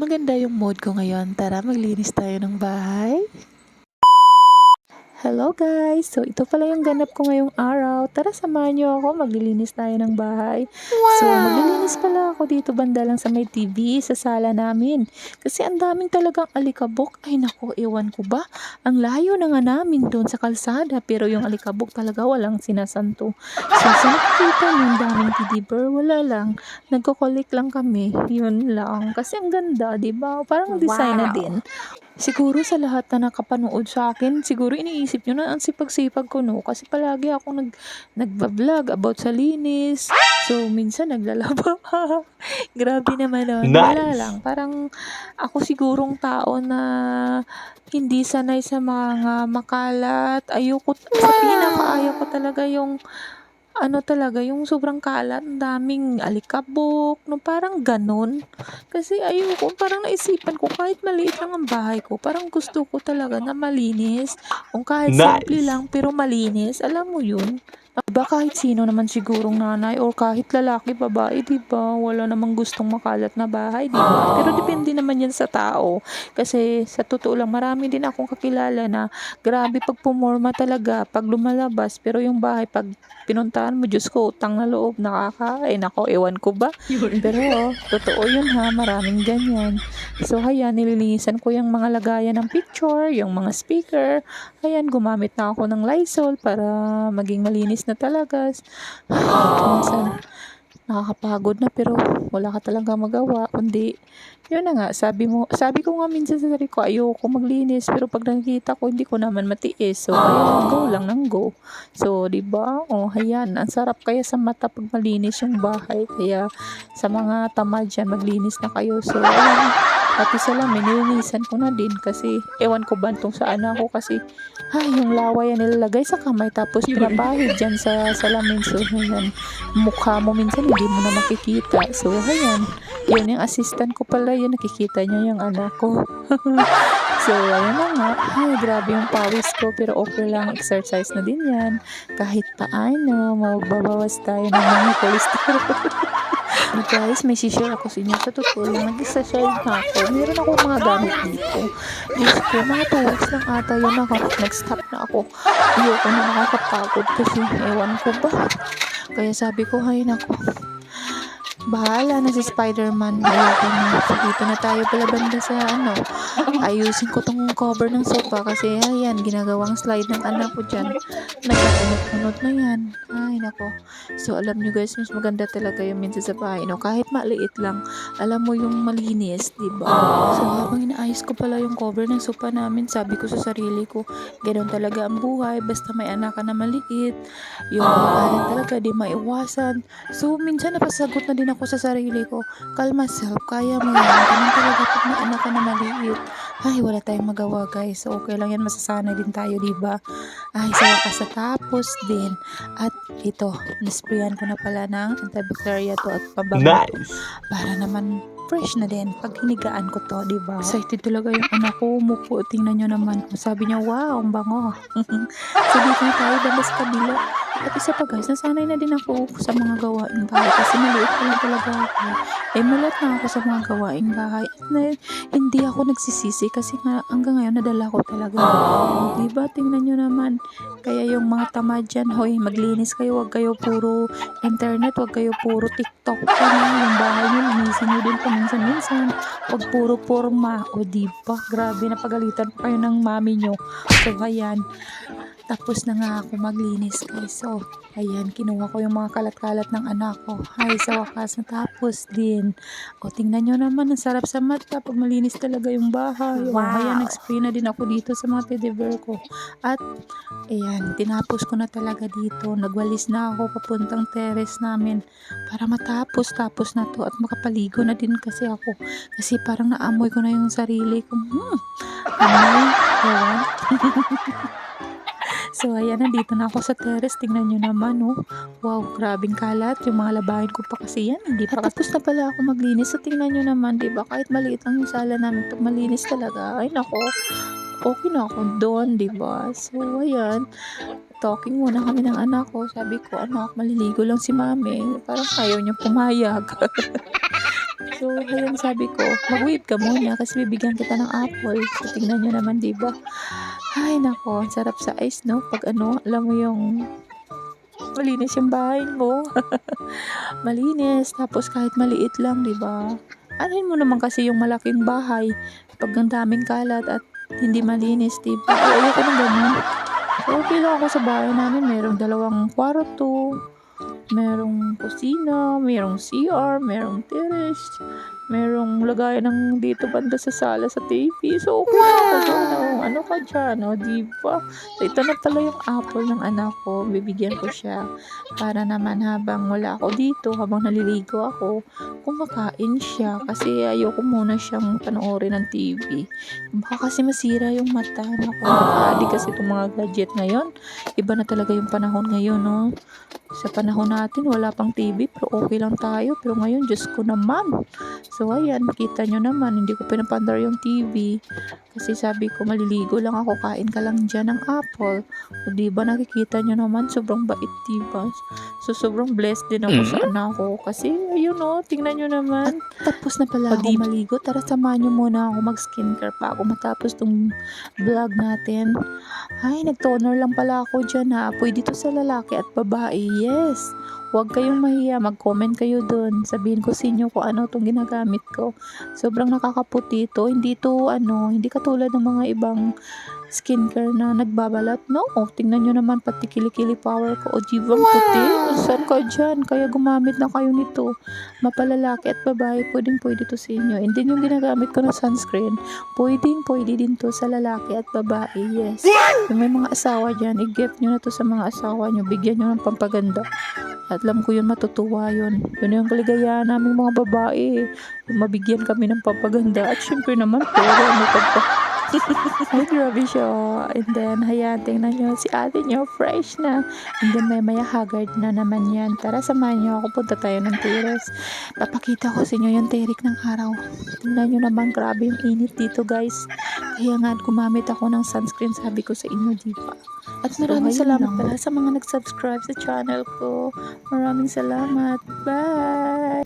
Maganda yung mood ko ngayon. Tara, maglinis tayo ng bahay. Hello guys! So, ito pala yung ganap ko ngayong araw. Tara, samahan niyo ako. Maglilinis tayo ng bahay. So, maglilinis pala ako dito banda lang sa may TV, sa sala namin. Kasi ang daming talagang alikabok. Ay nako, ewan ko ba? Ang layo na nga namin doon sa kalsada. Pero yung alikabok talaga walang sinasanto. So, sa nakikita niyo yung daming teddy bear, wala lang. Nagko-collect lang kami. Yun lang. Kasi ang ganda, di ba? Parang design na din. Siguro sa lahat na nakapanood sa akin, siguro iniisip niyo na ang sipag-sipag ko 'no, kasi palagi akong nagba-vlog about sa linis. So, minsan naglalaba. Grabe naman nun, wala Nice. lang. Parang ako sigurong tao na hindi sanay sa mga makalat. Ayoko, sa pinakaayaw ko talaga yung ano talaga, yung sobrang kalat, ang daming alikabok, no, parang gano'n. Kasi ayoko, parang naisipan ko kahit maliit lang ang bahay ko, parang gusto ko talaga na malinis. Kung kahit simple Nice. lang pero malinis, alam mo yun? 'Di ba kahit sino naman sigurong nanay or kahit lalaki, babae, 'di ba? Wala namang gustong makalat na bahay, 'di ba? Pero depende naman 'yan sa tao. Kasi sa totoo lang, marami din akong kakilala na grabe pag pumorma talaga, pag lumalabas, pero yung bahay pag pinuntahan mo, Diyos ko, utang na loob, nakakain ako, ewan ko ba? Pero totoo yun ha, maraming ganyan. So ayan, nililinisan ko yung mga lagayan ng picture, yung mga speaker. Ayan, gumamit na ako ng Lysol para maging malinis na talaga. Minsan nakakapagod na pero wala ka talagang magawa kundi yun na nga, sabi ko nga minsan sa sarili ko, ayoko maglinis pero pag nakikita ko hindi ko naman matiis. So ayan, go lang ng go. So 'di ba? Oh, ayan, ang sarap kaya sa mata pag malinis yung bahay. Kaya sa mga tamad dyan, maglinis na kayo. So ayan, pati salamin nilinisan ko na din kasi ewan ko ba tong sa anak ko kasi yung laway yan nilalagay sa kamay tapos pinapahid dyan sa salamin. So ayan, mukha mo minsan hindi mo na makikita. So ayan, yun yung assistant ko pala, yun nakikita niya yung anak ko. So ayan na nga, ay grabe yung pawis ko pero okay lang, exercise na din yan. Kahit paano, magbabawas tayo ng mga cholesterol. Guys, may share ako sa inyo. Sa totoo lang, nag-exercise na ako. Meron ako mga gamit dito. Diyos ko, mga 2 weeks lang ata yun ako. Nag-stop na ako. Ayoko na, nakakapagod kasi ewan ko ba. Kaya sabi ko, hay nako, bahala na si Spider-Man. Ayoko na. So, dito na tayo pala banda sa ano. Ayusin ko tong cover ng sofa kasi ayan, ginagawang slide ng anak ko dyan. Nagkakunot-kunot na yan. Ay, nako. So, alam nyo guys, mas maganda talaga yung minsan sa bahay. No? Kahit maliit lang, alam mo yung malinis, diba? So, habang inaayos ko pala yung cover ng sofa namin, sabi ko sa sarili ko, ganoon talaga ang buhay. Basta may anak ka na maliit, yung makalan talaga, di maiwasan. So, minsan napasagot na din ako sa sarili ko, calm myself, kaya mo yan. Ganun talaga pag may anak ka na maliit. Ay, wala tayong magawa guys. So, okay lang yan, masasanay din tayo, diba? Ay, sa wakas natapos din. At ito, nisprayan ko na pala ng antibacterial to at pabango Nice. para naman fresh na din pag hinigaan ko to, di ba? Excited talaga yung anak ko, umupo, tingnan nyo naman. Sabi niya, wow, ang bango. So, dito na tayo banda sa kabila. At isa pa guys, nasanay na din ako sa mga gawaing bahay kasi maliit pa lang talaga ako. Mulat na ako sa mga gawaing bahay. At hindi ako nagsisisi kasi nga hanggang ngayon nadala ko talaga. Diba? Tingnan nyo naman. Kaya yung mga tamad dyan, hoy, maglinis kayo, wag kayo puro internet, wag kayo puro TikTok. Yung bahay nyo, linisin nyo din paminsan-minsan. Wag puro porma. O diba? Grabe, napagalitan pa kayo ng mami nyo. So, ayan. Tapos na nga ako maglinis guys. So, ayan, kinuha ko yung mga kalat-kalat ng anak ko. Ay, sa wakas natapos din. O, tingnan nyo naman, ang sarap sa mata pag malinis talaga yung bahay. O, ayan, nag-spray na din ako dito sa mga teddy bear ko. At, ayan, tinapos ko na talaga dito. Nagwalis na ako papuntang terrace namin para matapos na to at makapaligo na din kasi ako. Kasi parang naamoy ko na yung sarili ko. Amoy, ewan. So, ayan, nandito na ako sa terrace. Tingnan nyo naman, oh. Wow, grabing kalat. Yung mga labahin ko pa kasi yan. Hindi pa tapos na pala ako maglinis. So, tingnan nyo naman, diba? Kahit maliit lang yung sala namin, pag malinis talaga, ay nako, okay na ako doon, diba? So, ayan. Talking muna kami ng anak ko. Sabi ko, anak, maliligo lang si mami. Parang ayaw niya pumayag. So, ayan sabi ko, mag-wait ka muna kasi bibigyan kita ng apple. So, tingnan niyo naman, 'di ba? Ay naku, ang sarap sa ice 'no, 'pag ano, alam mo yung malinis yung bahay mo. Malinis, tapos kahit maliit lang, 'di ba? Anuhin mo naman kasi yung malaking bahay, 'pag ang daming kalat at hindi malinis, 'di ba? Ay, ayoko ng gano'n. So, okey lang ako sa bahay namin, merong 2 kwarto, merong kusina, merong CR, merong terrace, merong lagayan ng dito banda sa sala sa TV. So, okey lang ako do'n, oh, ano ka diyan, oh, 'di ba? So, ito na pala yung apple ng anak ko, bibigyan ko siya para naman habang wala ako dito, habang naliligo ako, kumakain siya kasi ayoko muna siyang panoorin ng TV. Baka kasi masira yung mata, naku, nakaka-addict kasi itong mga gadget ngayon. Iba na talaga yung panahon ngayon 'no? Sa panahon natin wala pang TV pero okey lang tayo, pero ngayon Diyos ko naman. So ayan, kita niyo naman hindi ko pinapaandar yung TV kasi sabi ko maliligo lang ako, kain ka lang diyan ng apple. O 'di ba nakikita niyo naman sobrang bait 'di ba? So sobrang blessed din ako sa anak ko kasi ayun oh, tingnan niyo naman. At tapos na pala akong maligo, tara samahan niyo muna ako mag-skincare bago matapos 'tong vlog natin. Ay, nag-toner lang pala ako diyan ha. Puwede 'to sa lalaki at babae, yes. Huwag kayong mahiya, mag-comment kayo dun. Sabihin ko sa inyo kung ano 'tong ginagamit ko. Sobrang nakakaputi 'to, hindi 'to ano, hindi katulad ng mga ibang skincare na nagbabalat, no. Tingnan niyo naman pati kilikili power ko, o 'di ba ang puti? Saan ka diyan? Kaya gumamit na kayo nito. Mapalalaki at babae, puwedeng-puwede 'to sa inyo. And then yung ginagamit ko na sunscreen, puwedeng-puwede din 'to sa lalaki at babae, yes. Kung may mga asawa diyan, i-gift niyo na 'to sa mga asawa niyo, bigyan niyo ng pampaganda. At alam ko 'yun, matutuwa 'yun. 'Yun yung kaligayahan naming mga babae, yung mabigyan kami ng pampaganda at siyempre naman pera, ano ka ba. Ay, grabe siya. And then, ayan, tingnan niyo si ate niyo, fresh na. And then, maya-maya haggard na naman yan. Tara, samahan niyo ako, punta tayo ng terrace. Papakita ko sa inyo yung terik ng araw. Tingnan niyo naman, grabe yung init dito, guys. Kaya nga, gumamit ako ng sunscreen, sabi ko sa inyo, di ba? At maraming salamat pala sa mga nag-subscribe sa channel ko. Maraming salamat. Bye!